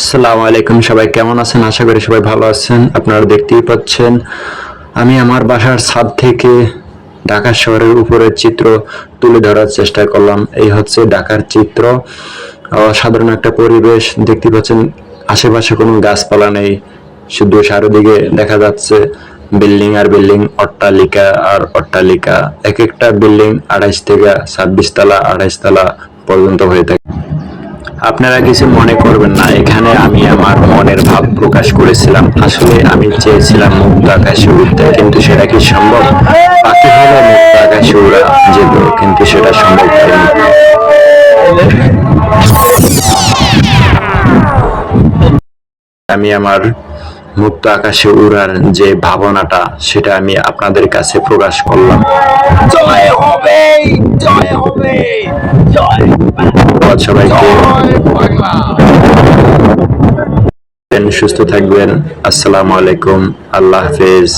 আসসালামু আলাইকুম, সবাই কেমন আছেন? আশা করি সবাই ভালো আছেন। আপনারা দেখতেই পাচ্ছেন আমি আমার বাসার ছাদ থেকে ঢাকা শহরের উপরের চিত্র তুলে ধরার চেষ্টা করলাম। এই হচ্ছে ঢাকার চিত্র। সাধারণ একটা পরিবেশ দেখতে পাচ্ছেন, আশেপাশে কোনো গাছপালা নেই, শুধু চারিদিকে দেখা যাচ্ছে বিল্ডিং আর বিল্ডিং, অট্টালিকা আর অট্টালিকা। এক একটা বিল্ডিং 28 থেকে 26 তলা, 28 তলা পর্যন্ত হয়ে থাকে। আপনারা কিছু মনে করবেন না, এখানে আমি আমার মনের ভাব প্রকাশ করেছিলাম। আসলে আমি চেয়েছিলাম মুক্ত আকাশে উঠতে, কিন্তু সেটা কি সম্ভব? পাখি হলে মুক্ত আকাশে উড়া যেত, কিন্তু সেটা সম্ভব হয়নি। আমি আমার মুক্ত আকাশে উড়ার যে ভাবনাটা, সেটা আমি আপনাদের কাছে প্রকাশ করলাম। জয় হবে, জয় হবে, জয় সবাইকে বাংলা। সুস্থ থাকবেন। আসসালামু আলাইকুম, আল্লাহ হাফেজ।